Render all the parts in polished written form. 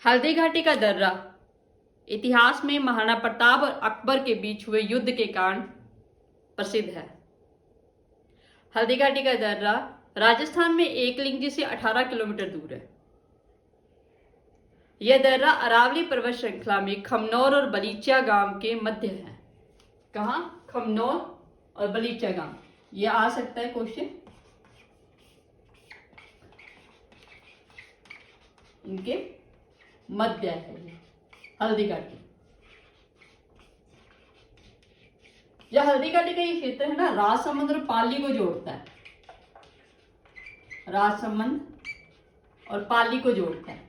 हल्दी घाटी का दर्रा इतिहास में महाराणा प्रताप और अकबर के बीच हुए युद्ध के कारण प्रसिद्ध है। हल्दी घाटी का दर्रा राजस्थान में एकलिंगजी से 18 किलोमीटर दूर है। यह दर्रा अरावली पर्वत श्रृंखला में खमनौर और बलीचा गांव के मध्य है। कहाँ? खमनौर और बलीचा गांव। यह आ सकता है क्वेश्चन। इनके मध्य है हल्दी घाटी। यह हल्दी घाटी का ये क्षेत्र है ना, राजसमंद और पाली को जोड़ता है। राजसमंद और पाली को जोड़ता है।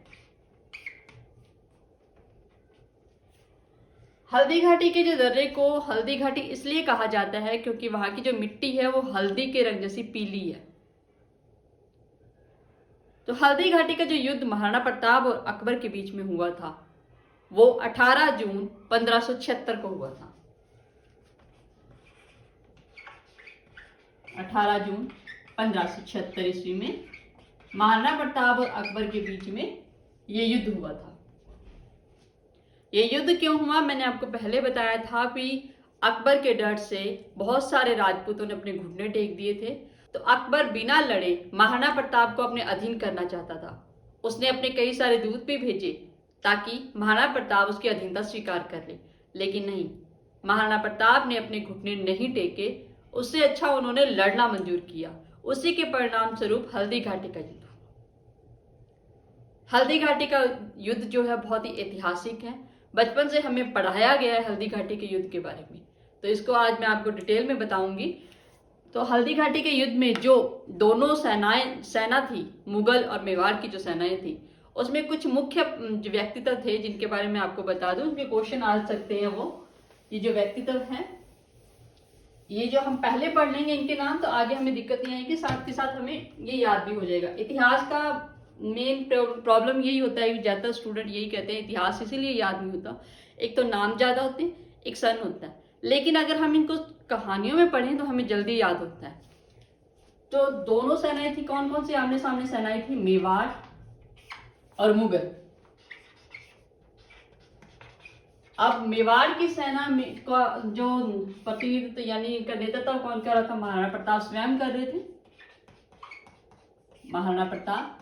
हल्दी घाटी के जो दर्रे को हल्दी घाटी इसलिए कहा जाता है क्योंकि वहां की जो मिट्टी है वो हल्दी के रंग जैसी पीली है। तो हल्दी घाटी का जो युद्ध महाराणा प्रताप और अकबर के बीच में हुआ था वो 18 जून 1576 को हुआ था। 18 जून 1576 ईस्वी में महाराणा प्रताप और अकबर के बीच में ये युद्ध हुआ था। ये युद्ध क्यों हुआ, मैंने आपको पहले बताया था कि अकबर के डर से बहुत सारे राजपूतों ने अपने घुटने टेक दिए थे। तो अकबर बिना लड़े महाराणा प्रताप को अपने अधीन करना चाहता था। उसने अपने कई सारे दूत भी भेजे ताकि महाराणा प्रताप उसकी अधीनता स्वीकार कर ले, लेकिन नहीं, महाराणा प्रताप ने अपने घुटने नहीं टेके। उससे अच्छा उन्होंने लड़ना मंजूर किया। उसी के परिणाम स्वरूप हल्दी घाटी का युद्ध। हल्दी घाटी का युद्ध जो है बहुत ही ऐतिहासिक है। बचपन से हमें पढ़ाया गया है हल्दी घाटी के युद्ध के बारे में, तो इसको आज मैं आपको डिटेल में बताऊंगी। तो हल्दी घाटी के युद्ध में जो दोनों सेना थी, मुगल और मेवाड़ की जो सेनाएं थी, उसमें कुछ मुख्य व्यक्तित्व थे जिनके बारे में आपको बता दूं। उनके क्वेश्चन आ सकते हैं। वो ये जो व्यक्तित्व हैं, ये जो हम पहले पढ़ लेंगे इनके नाम, तो आगे हमें दिक्कत नहीं आएगी, साथ के साथ हमें ये याद भी हो जाएगा। इतिहास का मेन प्रॉब्लम यही होता है कि ज्यादातर स्टूडेंट यही कहते हैं इतिहास इसीलिए याद नहीं होता। एक तो नाम ज्यादा होते हैं, एक सन होता है, लेकिन अगर हम इनको कहानियों में पढ़ें तो हमें जल्दी याद होता है। तो दोनों सेनाएं थी, कौन कौन सी आमने सामने सेनाएं थी? मेवाड़ और मुगल। अब मेवाड़ की सेना में का जो प्रतिनिधित्व यानी इनका नेतृत्व कौन कर रहा था? महाराणा प्रताप स्वयं कर रहे थे, महाराणा प्रताप।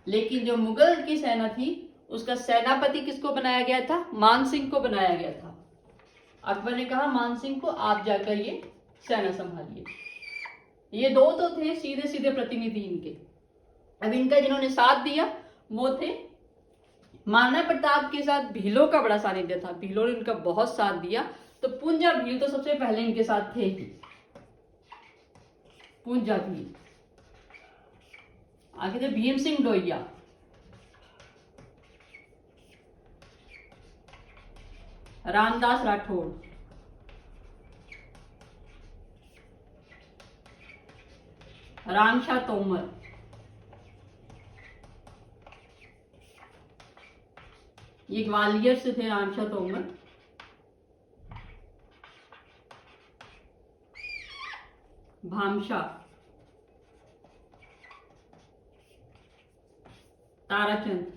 लेकिन जो मुगल की सेना थी उसका सेनापति किसको बनाया गया था? मान सिंह को बनाया गया था। अकबर ने कहा मान सिंह को आप जाकर ये सेना संभालिए। ये दो तो थे सीधे सीधे प्रतिनिधि इनके। अब इनका जिन्होंने साथ दिया वो थे महाराणा प्रताप के साथ भीलों का बड़ा सानिध्य था। भीलों ने उनका बहुत साथ दिया। तो पुंजा भील तो सबसे पहले इनके साथ थे ही। पुंजा भील। आगे थे भीम सिंह डोइया, रामदास राठौड़, रामशाह तोमर, ये ग्वालियर से थे रामशाह तोमर, भामशाह, ताराचंद,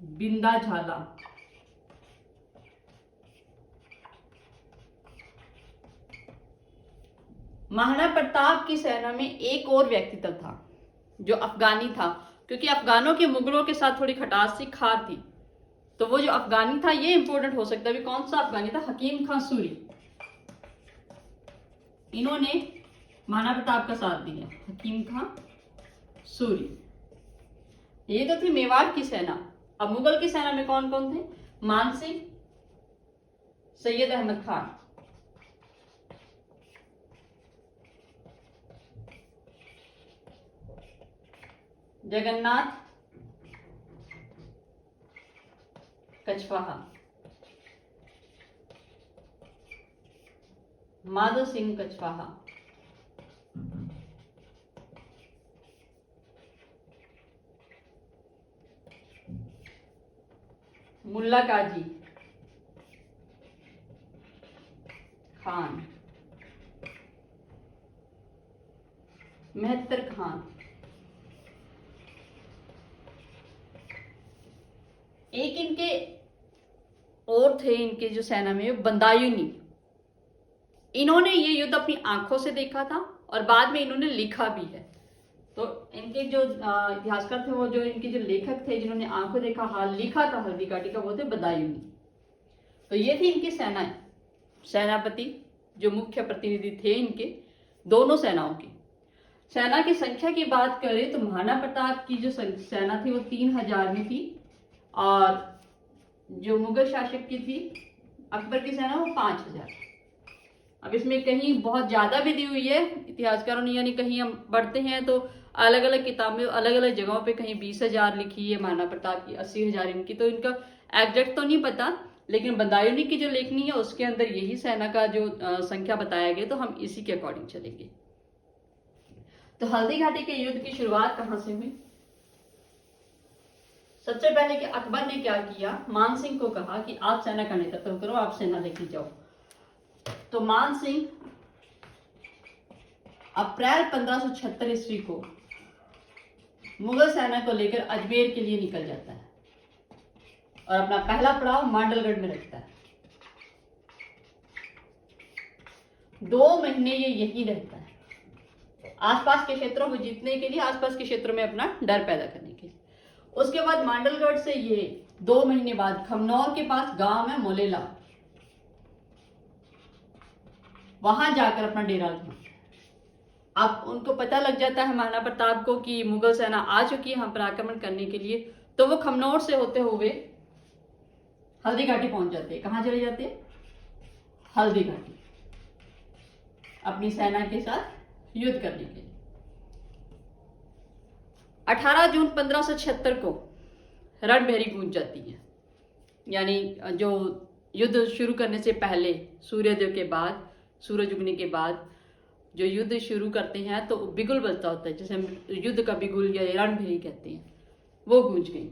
बिंदा झाला, महाराणा प्रताप की सेना में एक और व्यक्तित्व था जो अफगानी था, क्योंकि अफगानों के मुगलों के साथ थोड़ी खटास सी खार थी। तो वो जो अफगानी था ये इंपॉर्टेंट हो सकता है। कौन सा अफगानी था? हकीम खां सूरी। इन्होंने महाराणा प्रताप का साथ दिया। हकीम खां सूरी। ये तो थी मेवाड़ की सेना। अब मुगल की सेना में कौन कौन थे? मान सिंह, सैयद अहमद खान, जगन्नाथ कछवाहा, माधो सिंह कछवाहा, मुल्ला काजी खान, मेहतर खान, एक इनके और थे इनके जो सेना में बंदायूनी, इन्होंने ये युद्ध अपनी आंखों से देखा था और बाद में इन्होंने लिखा भी है। तो इनके जो इतिहासकार थे, वो जो इनके जो लेखक थे जिन्होंने आंखों देखा हाल लिखा था हल्दी घाटी का, वो थे बदायूनी। तो ये थी इनकी सेनाएं, सेनापति जो मुख्य प्रतिनिधि थे इनके दोनों सेनाओं की। सेना की संख्या की बात करें तो महाराणा प्रताप की जो सेना थी वो 3000 में थी, और जो मुगल शासक की थी अकबर की सेना वो 5000। अब इसमें कहीं बहुत ज्यादा भी दी हुई है इतिहासकारों ने, यानी कहीं हम पढ़ते हैं तो अलग अलग किताबें अलग अलग जगहों पे कहीं 20,000 लिखी है महाराणा प्रताप की, 80,000 इनकी, तो इनका एग्जैक्ट तो नहीं पता, लेकिन बदायूनी की जो लेखनी है उसके अंदर यही सेना का जो संख्या बताया गया, तो हम इसी के अकॉर्डिंग चलेंगे। तो हल्दी घाटी के युद्ध की शुरुआत कहां से हुई? सबसे पहले कि अकबर ने क्या किया, मान सिंह को कहा कि आप सेना का नेतृत्व करो, आप सेना लेके जाओ। तो मान सिंह अप्रैल 1576 ईस्वी को मुगल सेना को लेकर अजमेर के लिए निकल जाता है और अपना पहला पड़ाव मांडलगढ़ में रखता है। 2 महीने ये यहीं रहता है, आसपास के क्षेत्रों में जीतने के लिए, आसपास के क्षेत्रों में अपना डर पैदा करने के लिए। उसके बाद मांडलगढ़ से ये 2 महीने बाद खमनौर के पास गांव है मोलेला, वहां जाकर अपना डेरा लगाते हैं। अब उनको पता लग जाता है महाराणा प्रताप को कि मुगल सेना आ चुकी है यहाँ पर आक्रमण करने के लिए, तो वो खमनौर से होते हुए हल्दी घाटी पहुंच जाते हैं। कहां चले जाते हैं? हल्दी घाटी, अपनी सेना के साथ युद्ध करने के लिए। 18 जून 1576 को रणभेरी गूंज जाती है, यानी जो युद्ध शुरू करने से पहले सूर्योदय के बाद, सूरज उगने के बाद जो युद्ध शुरू करते हैं तो बिगुल बजता होता है, जैसे हम युद्ध का बिगुल या रणभेरी कहते हैं, वो गूंज गई।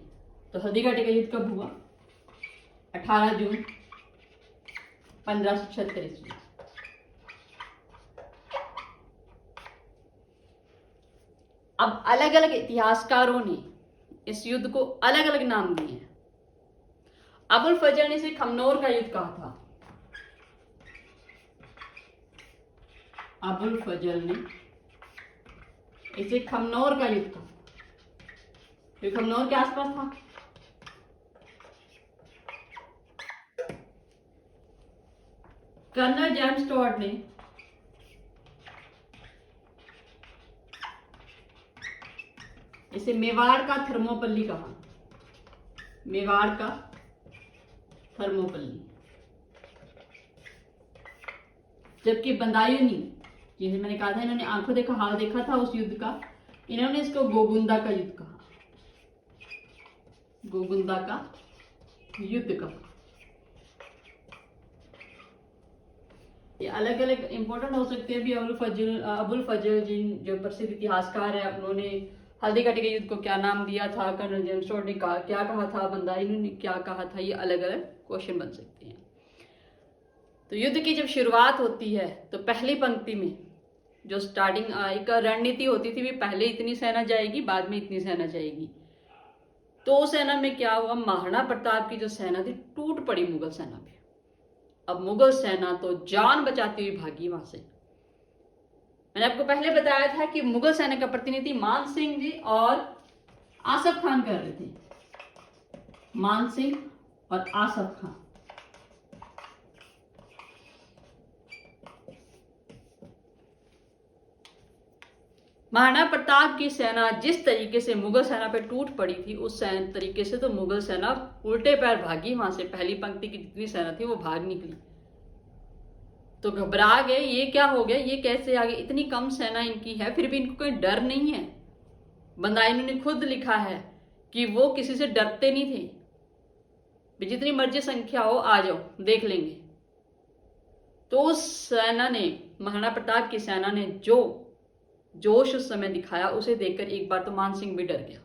तो हल्दी घाटी का युद्ध कब हुआ? 18 जून 1576 ईस्वी। अब अलग अलग इतिहासकारों ने इस युद्ध को अलग अलग नाम दिए हैं। अबुल फजल ने इसे खमनौर का युद्ध कहा था। अबुल फजल ने इसे खमनौर का युद्ध कहा, जो खमनौर के आसपास था। कर्नल जेम्स स्टुअर्ट ने इसे मेवाड़ का थर्मोपल्ली कहा, मेवाड़ का थर्मोपल्ली। जबकि बदायूनी, जिसे मैंने कहा था इन्होंने आंखों देखा हाल देखा था उस युद्ध का, इन्होंने इसको गोगुंदा का युद्ध कहा, गोगुंदा का युद्ध कहा। ये अलग अलग इंपॉर्टेंट हो सकते हैं भी। अबुल फजल जिन जो प्रसिद्ध इतिहासकार है, उन्होंने हल्दी घाटी के युद्ध को क्या नाम दिया था, कर्नल जेम्स स्टुअर्ट ने क्या कहा था, बदायूनी ने क्या कहा था, ये अलग अलग क्वेश्चन बन सकते हैं। तो युद्ध की जब शुरुआत होती है तो पहली पंक्ति में जो स्टार्टिंग एक रणनीति होती थी, भी पहले इतनी सेना जाएगी, बाद में इतनी सेना जाएगी। तो उस सेना में क्या हुआ, महाराणा प्रताप की जो सेना थी टूट पड़ी मुगल सेना में। अब मुगल सेना तो जान बचाती हुई भागी वहां से। मैंने आपको पहले बताया था कि मुगल सेना का प्रतिनिधि मान सिंह जी और आसफ खान कर रहे थे, मान सिंह और आसफ खान। महाराणा प्रताप की सेना जिस तरीके से मुगल सेना पे टूट पड़ी थी, उस तरीके से तो मुगल सेना उल्टे पैर भागी वहां से। पहली पंक्ति की जितनी सेना थी वो भाग निकली, तो घबरा गए, ये क्या हो गया, ये कैसे आ गए, इतनी कम सेना इनकी है फिर भी इनको कोई डर नहीं है। बदायूनी ने खुद लिखा है कि वो किसी से डरते नहीं थे, जितनी मर्जी संख्या हो आ जाओ देख लेंगे। तो उस सेना ने, महाराणा प्रताप की सेना ने जो जोश उस समय दिखाया, उसे देखकर एक बार तो मान सिंह भी डर गया।